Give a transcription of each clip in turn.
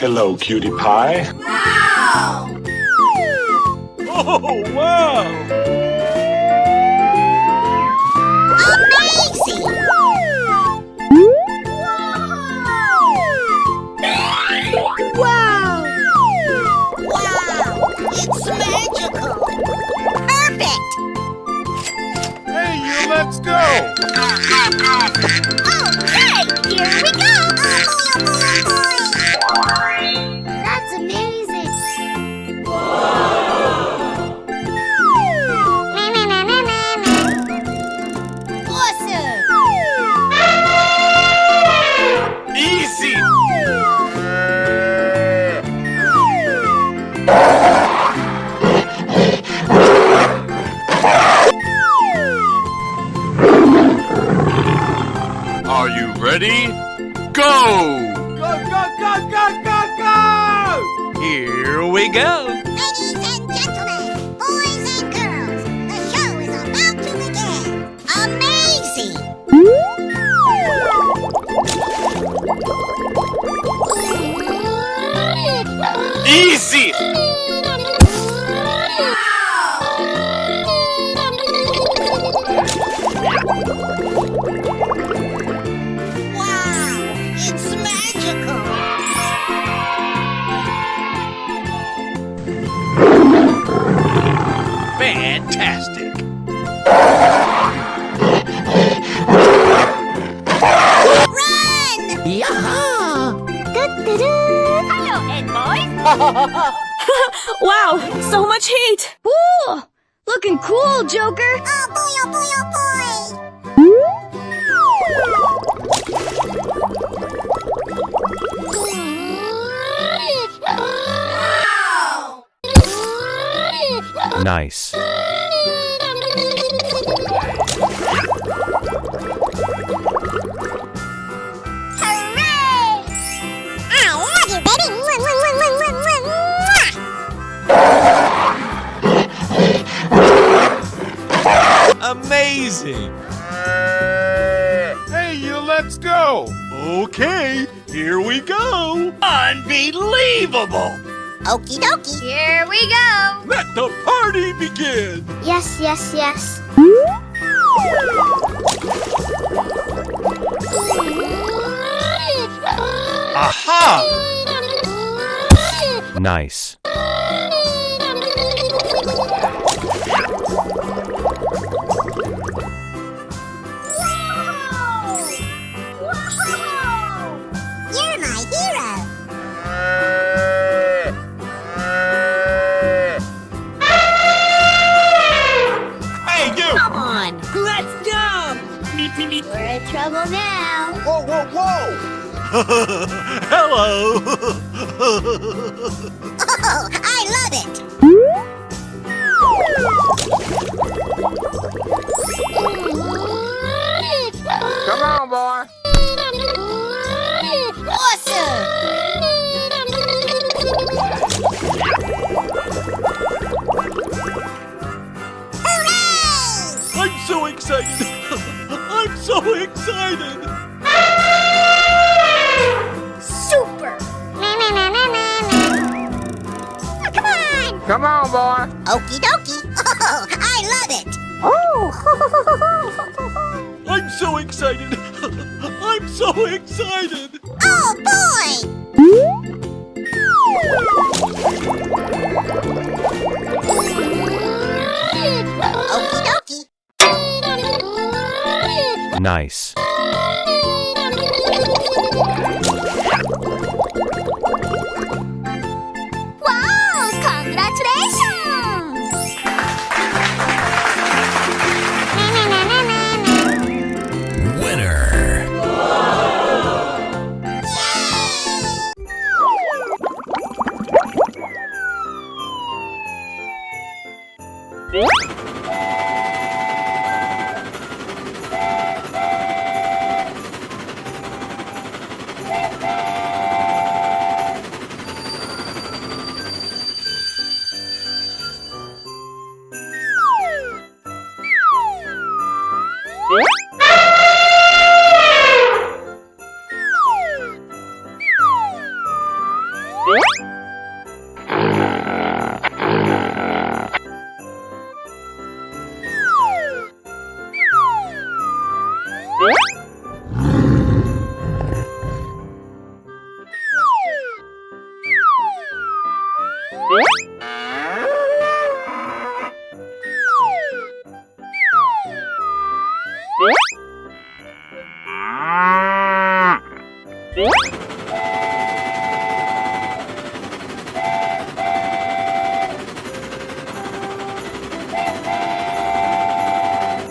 Hello, cutie pie. Wow! Oh, wow! Amazing! Wow! Wow! It's magical! Perfect! Hey, you, let's go! Okay, here we go! That's amazing! Awesome! Easy! Are you ready? Go! Go, go, go, go, go, go! Here we go! Ladies and gentlemen, boys and girls, the show is about to begin. Amazing! Easy! Wow! It's magical! Fantastic! Run! Yaha! Hello, Ed boys! Wow, so much heat! Ooh, looking cool, Joker! Oh boy, oh boy, oh boy! Wow! Nice. Hooray! I love you, baby! Amazing! Hey, you, let's go! Okay, here we go! Unbelievable! Okie dokie. Here we go. Let the party begin! Yes, yes, yes. Aha! Nice. You're my hero. Hey, you! Come on, let's go! We're in trouble now. Whoa, whoa, whoa! Hello! Oh, I love it. Come on, boy! Awesome. Hooray! I'm so excited! I'm so excited! Super. Come on. Come on, boy! Okie dokie. Oh, I love it. Oh. I'm so excited! I'm so excited! Oh boy. Okie dokie. Nice. Wow! Congratulations! Winner.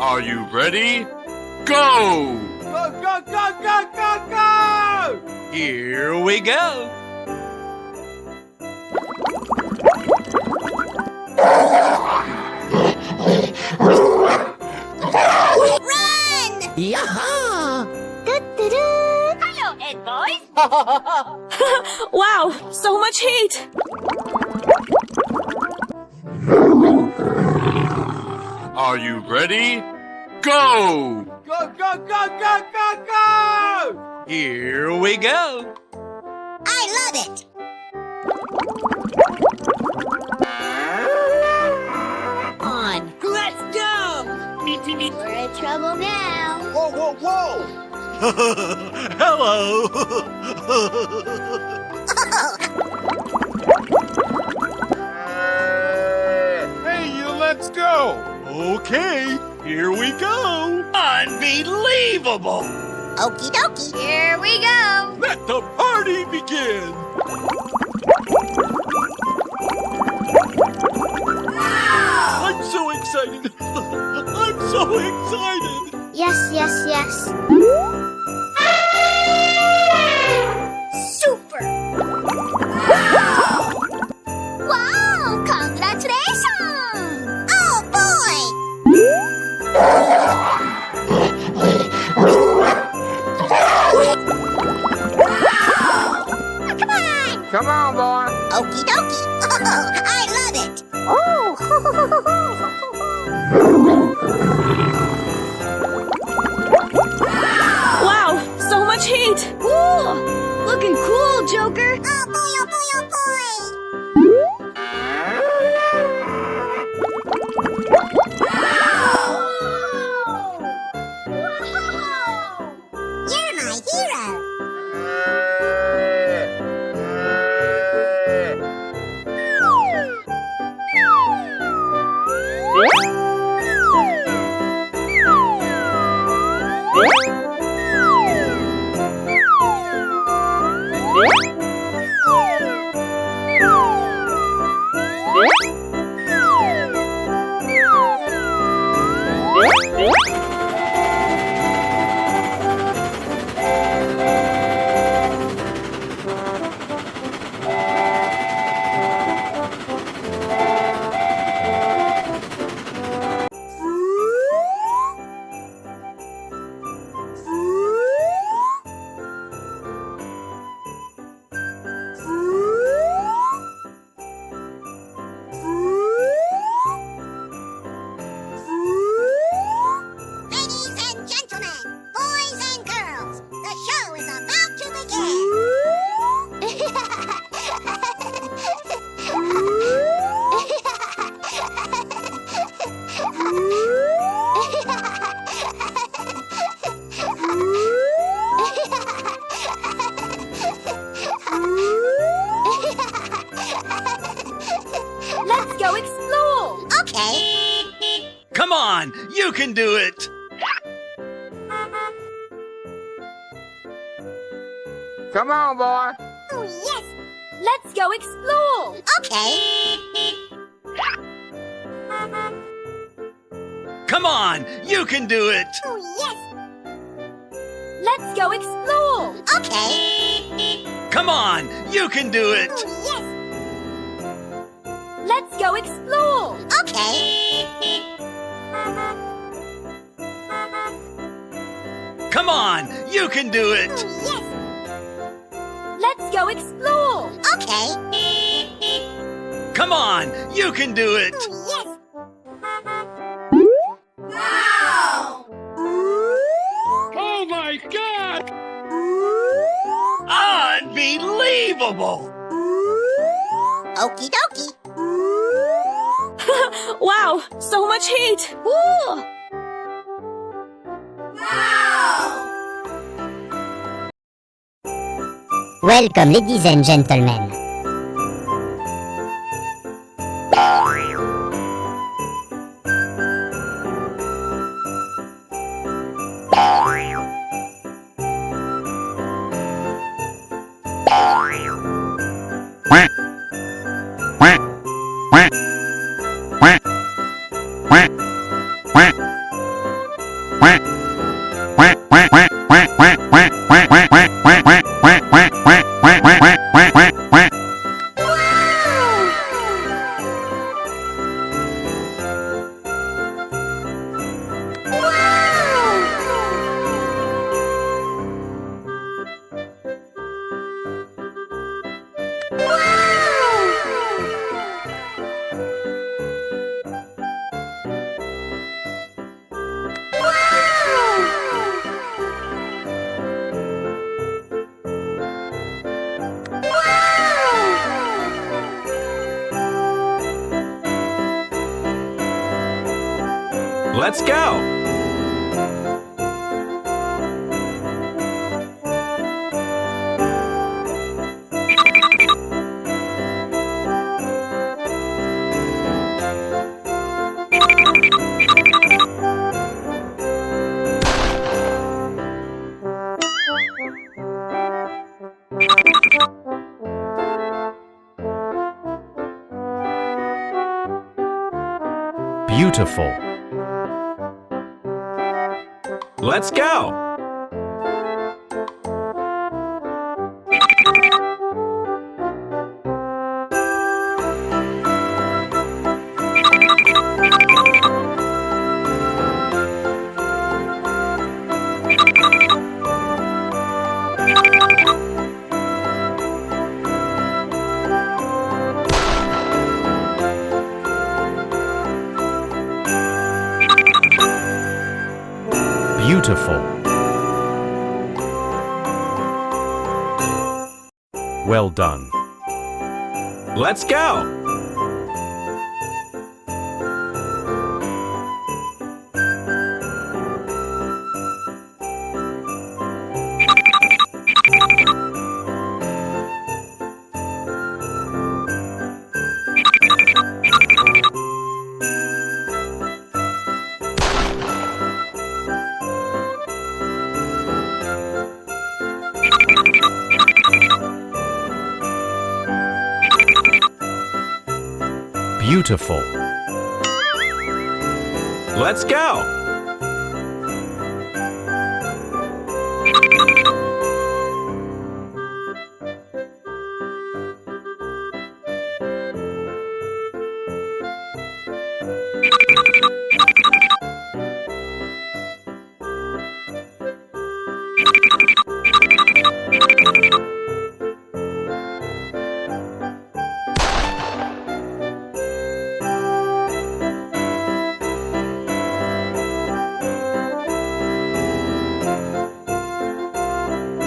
Are you ready? Go! Go, go, go, go, go, go! Here we go! Run! Yaha! Hello, Ed boys. Wow, so much heat! Are you ready? Go! Go, go, go, go, go, go! Here we go! I love it. On! Let's go! We're in trouble now. Whoa, whoa, whoa! Hello! Hey, you, let's go! Okay, here we go! Unbelievable! Okie dokie. Here we go. Let the party begin! I'm so excited! I'm so excited! Yes, yes, yes. Super. Wow, congratulations. Oh, boy. Come on. Come on, boy! Okie dokie. Oh, I love it. Oh. Wow, so much heat! Woo! Looking cool, Joker! Oh, boy, oh, boy, oh, boy. You're my hero. Ladies and gentlemen, boys and girls, the show is about to Let's go explore! Okay. Come on, you can do it! Come on, boy! Oh, yes. Let's go explore! Okay. Come on, you can do it! Oh, yes. Let's go explore! Okay. Come on, you can do it! Oh, yes. Let's go explore! Okay. Come on, you can do it! Oh, yes. Let's go explore! Okay. Come on, you can do it! Oh, yes. Oh my god! Unbelievable! Okie dokie. Wow, so much heat! Woo! Welcome, ladies and gentlemen. Let's go! Beautiful. Let's go! Beautiful. Well done. Let's go! Beautiful. Let's go!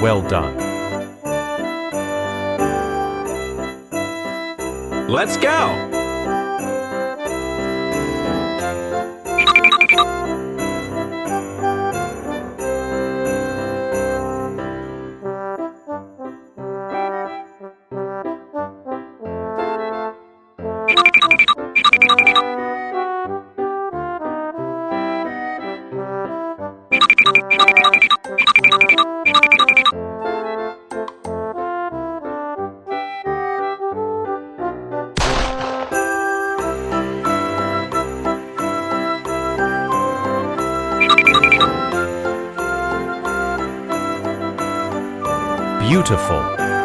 Well done. Let's go! Beautiful.